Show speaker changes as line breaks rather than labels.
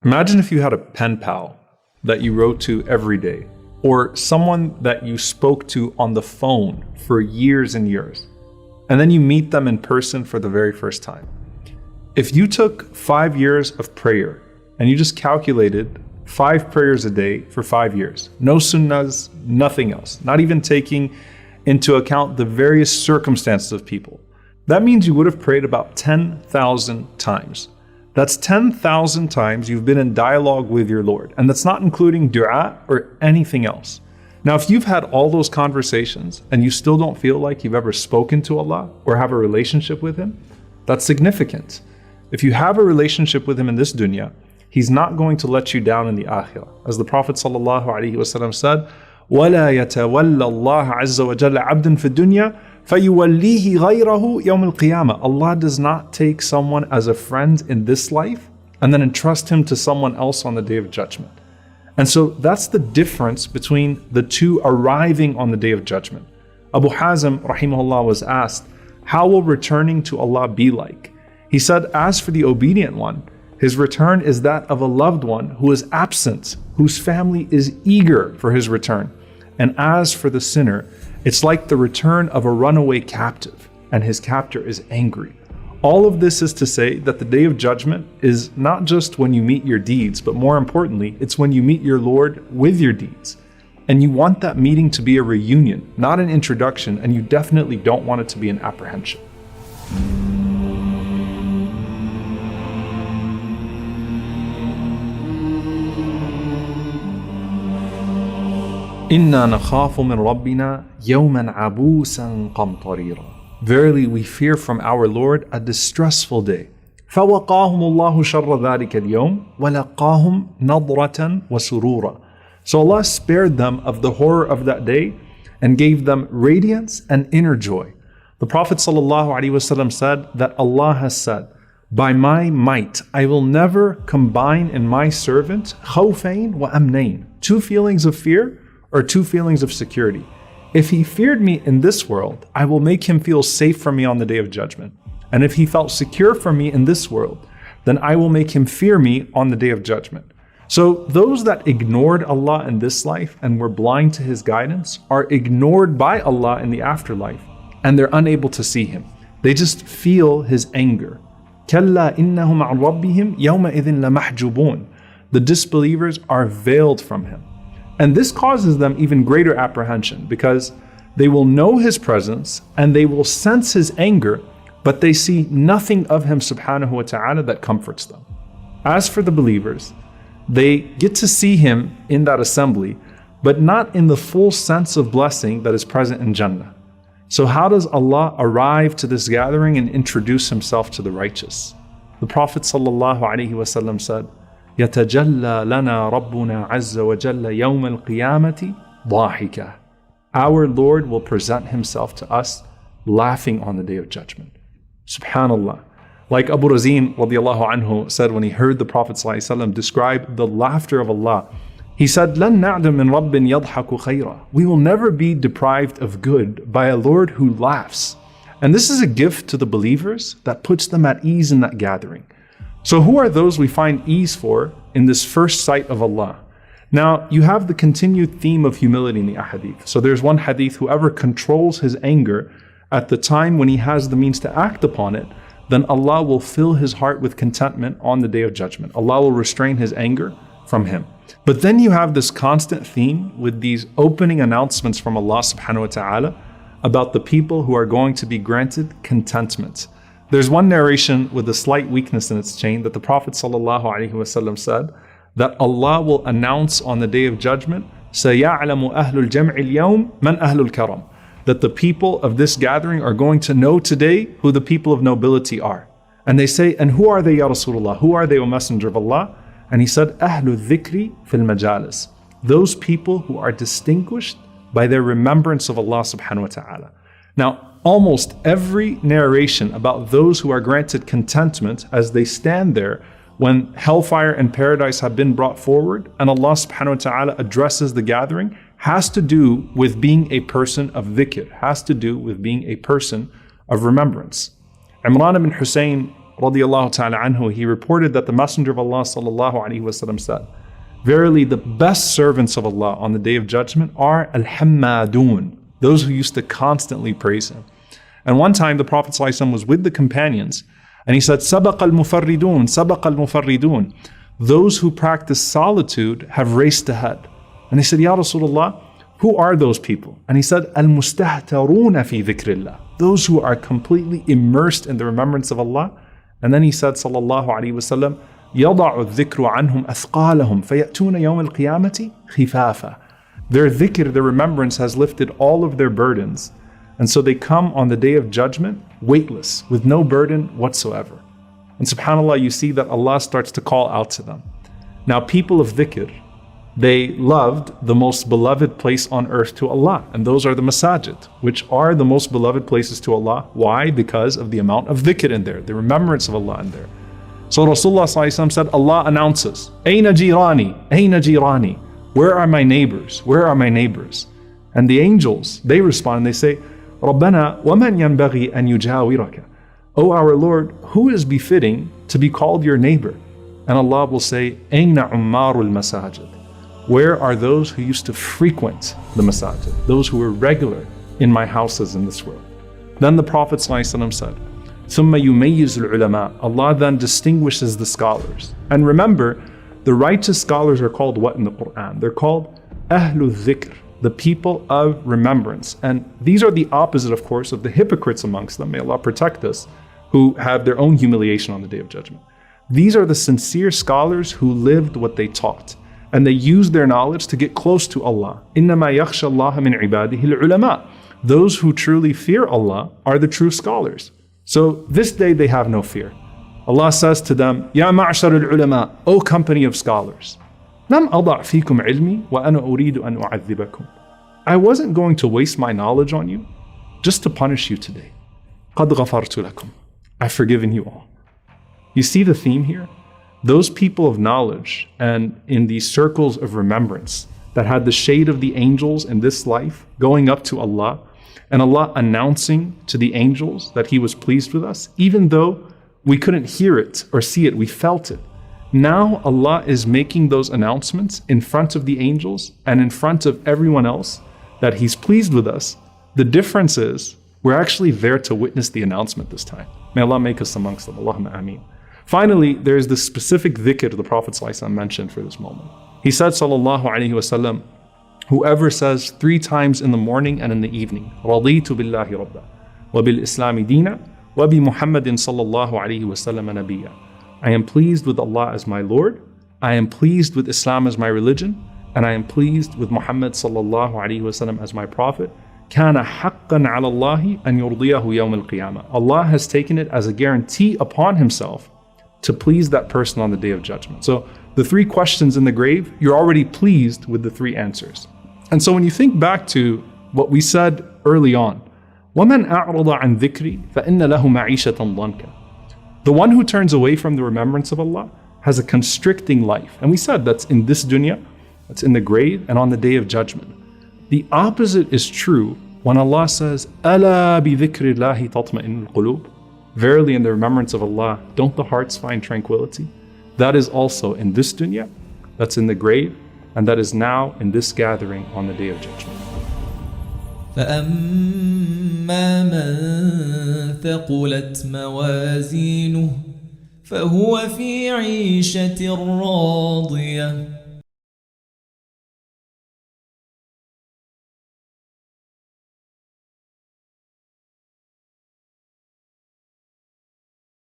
Imagine if you had a pen pal that you wrote to every day, or someone that you spoke to on the phone for years and years, and then you meet them in person for the very first time. If you took 5 years of prayer and you just calculated 5 prayers a day for 5 years, no sunnahs, nothing else, not even taking into account the various circumstances of people, that means you would have prayed about 10,000 times. That's 10,000 times you've been in dialogue with your Lord. And that's not including dua or anything else. Now, if you've had all those conversations and you still don't feel like you've ever spoken to Allah or have a relationship with Him, that's significant. If you have a relationship with Him in this dunya, He's not going to let you down in the akhirah. As the Prophet ﷺ said, وَلَا يَتَوَلَّ اللَّهَ عَزَّ وَجَلَّ عَبْدًا فِي الدُّنْيَا فَيُوَلِّيهِ غَيْرَهُ يَوْمَ الْقِيَامَةِ. Allah does not take someone as a friend in this life and then entrust him to someone else on the Day of Judgment. And so that's the difference between the two arriving on the Day of Judgment. Abu Hazim rahimahullah was asked, how will returning to Allah be like? He said, as for the obedient one, his return is that of a loved one who is absent, whose family is eager for his return. And as for the sinner, it's like the return of a runaway captive, and his captor is angry. All of this is to say that the Day of Judgment is not just when you meet your deeds, but more importantly, it's when you meet your Lord with your deeds. And you want that meeting to be a reunion, not an introduction, and you definitely don't want it to be an apprehension. إِنَّا نَخَافُ مِنْ رَبِّنَا يَوْمًا عَبُوسًا قَمْطَرِيرًا. Verily we fear from our Lord a distressful day. فَوَقَاهُمُ اللَّهُ شَرَّ ذَلِكَ الْيَوْمِ وَلَقَاهُمْ نَضْرَةً وَسُرُورًا. So Allah spared them of the horror of that day and gave them radiance and inner joy. The Prophet ﷺ said that Allah has said, by my might, I will never combine in my servant khawfayn wa amnayn, 2 feelings of fear or 2 feelings of security. If he feared me in this world, I will make him feel safe from me on the Day of Judgment. And if he felt secure from me in this world, then I will make him fear me on the Day of Judgment. So those that ignored Allah in this life and were blind to His guidance are ignored by Allah in the afterlife, and they're unable to see Him. They just feel His anger. كَلَّا إِنَّهُمْ عَنْ رَبِّهِمْ يَوْمَئِذٍ لَمَحْجُوبُونَ. The disbelievers are veiled from Him. And this causes them even greater apprehension because they will know His presence and they will sense His anger, but they see nothing of Him subhanahu wa ta'ala that comforts them. As for the believers, they get to see Him in that assembly, but not in the full sense of blessing that is present in Jannah. So how does Allah arrive to this gathering and introduce Himself to the righteous? The Prophet ﷺ said, يَتَجَلَّى لَنَا رَبُّنَا عَزَّ وَجَلَّ يَوْمَ الْقِيَامَةِ ضَاحِكًا. Our Lord will present Himself to us laughing on the Day of Judgment. Subhanallah. Like Abu Razin radiallahu anhu said when he heard the Prophet ﷺ describe the laughter of Allah, he said, لَن نَعْدَ مِن رَبٍّ يَضْحَكُ خَيْرًا. We will never be deprived of good by a Lord who laughs. And this is a gift to the believers that puts them at ease in that gathering. So who are those we find ease for in this first sight of Allah? Now, you have the continued theme of humility in the ahadith. So there's one hadith, whoever controls his anger at the time when he has the means to act upon it, then Allah will fill his heart with contentment on the Day of Judgment. Allah will restrain his anger from him. But then you have this constant theme with these opening announcements from Allah subhanahu wa ta'ala about the people who are going to be granted contentment. There's one narration with a slight weakness in its chain that the Prophet ﷺ said that Allah will announce on the Day of Judgment, سَيَعْلَمُ أَهْلُ الْجَمْعِ الْيَوْمِ مَنْ أَهْلُ الْكَرَمِ, that the people of this gathering are going to know today who the people of nobility are. And they say, and who are they, Ya Rasulullah? Who are they, O Messenger of Allah? And he said, أَهْلُ الذِّكْرِ فِي الْمَجَالِسِ, those people who are distinguished by their remembrance of Allah subhanahu wa ta'ala. Now, almost every narration about those who are granted contentment as they stand there when hellfire and paradise have been brought forward and Allah subhanahu wa ta'ala addresses the gathering has to do with being a person of dhikr, has to do with being a person of remembrance. Imran ibn Hussein radiallahu ta'ala anhu, he reported that the Messenger of Allah sallallahu alaihi wasallam said, verily the best servants of Allah on the Day of Judgment are al-hammadun, those who used to constantly praise Him. And one time the Prophet sallallahu alaihi wasallam was with the companions and he said, sabaq al-mufarridun, sabaq al-mufarridun. Those who practice solitude have raced ahead. And they said, Ya Rasulullah, who are those people? And he said, al-mustahtaruna fi dhikrillah, those who are completely immersed in the remembrance of Allah. And then he said, sallallahu alaihi wasallam, يَضَعُ الذِّكْرُ عَنْهُمْ أَثْقَالَهُمْ فَيَأْتُونَ يَوْمَ الْقِيَامَةِ خِفَافًا. Their dhikr, their remembrance has lifted all of their burdens. And so they come on the Day of Judgment weightless, with no burden whatsoever. And subhanAllah, you see that Allah starts to call out to them. Now, people of dhikr, they loved the most beloved place on earth to Allah, and those are the masajid, which are the most beloved places to Allah. Why? Because of the amount of dhikr in there, the remembrance of Allah in there. So Rasulullah ﷺ said, Allah announces, Ayna jirani, Ayna jirani, where are my neighbors, where are my neighbors? And the angels, they respond and they say, Rabbana waman yanbaghi an yujawiraka. O our Lord, who is befitting to be called your neighbor? And Allah will say, Ayna ummarul masajid. Where are those who used to frequent the masajid, those who were regular in my houses in this world? Then the Prophet ﷺ said, ثُمَّ يُمَيِّزُ الْعُلَمَاء. Allah then distinguishes the scholars. And remember, the righteous scholars are called what in the Quran? They're called Ahlul Dhikr, the people of remembrance. And these are the opposite, of course, of the hypocrites amongst them, may Allah protect us, who have their own humiliation on the Day of Judgment. These are the sincere scholars who lived what they taught. And they use their knowledge to get close to Allah. إِنَّمَا يَخْشَى اللَّهَ مِنْ عِبَادِهِ الْعُلَمَاء. Those who truly fear Allah are the true scholars. So this day they have no fear. Allah says to them, يَا مَعْشَرُ الْعُلَمَاء, O company of scholars, لَمْ أَضَعْ فِيكُمْ عِلْمِي وَأَنَا أُرِيدُ أَنْ أُعَذِّبَكُمْ. I wasn't going to waste my knowledge on you just to punish you today. قَدْ غَفَرْتُ لَكُمْ. I've forgiven you all. You see the theme here? Those people of knowledge and in these circles of remembrance that had the shade of the angels in this life going up to Allah, and Allah announcing to the angels that He was pleased with us, even though we couldn't hear it or see it, we felt it. Now Allah is making those announcements in front of the angels and in front of everyone else that He's pleased with us. The difference is we're actually there to witness the announcement this time. May Allah make us amongst them. Allahumma ameen. Finally, there is the specific dhikr the Prophet ﷺ mentioned for this moment. He said, sallallahu alaihi wasallam, whoever says 3 times in the morning and in the evening, رَضِيتُ بِاللَّهِ رَبَّا وَبِالْإِسْلَامِ دِينًا وَبِمُحَمَّدٍ صَلَّى اللَّهُ عَلَيْهِ وَسَلَّمَ نَبِيًّا. I am pleased with Allah as my Lord, I am pleased with Islam as my religion, and I am pleased with Muhammad sallallahu alaihi wasallam as my prophet. كَانَ حَقًّا عَلَى اللَّهِ أَنْ يُرْضِيَهُ يَوْمَ الْقِيَامَةِ. Allah has taken it as a guarantee upon Himself to please that person on the Day of Judgment. So the 3 questions in the grave, you're already pleased with the 3 answers. And so when you think back to what we said early on, وَمَنْ أَعْرَضَ عَنْ ذِكْرِي فَإِنَّ لَهُ مَعِيشَةً ضَنْكًا. The one who turns away from the remembrance of Allah has a constricting life. And we said that's in this dunya, that's in the grave, and on the Day of Judgment. The opposite is true when Allah says, أَلَا بِذِكْرِ اللَّهِ تَطْمَئِنُّ الْقُلُوبِ. Verily in the remembrance of Allah, don't the hearts find tranquility? That is also in this dunya, that's in the grave, and that is now in this gathering on the Day of Judgment.
فأما من ثقلت موازينه فهو في عيشة راضية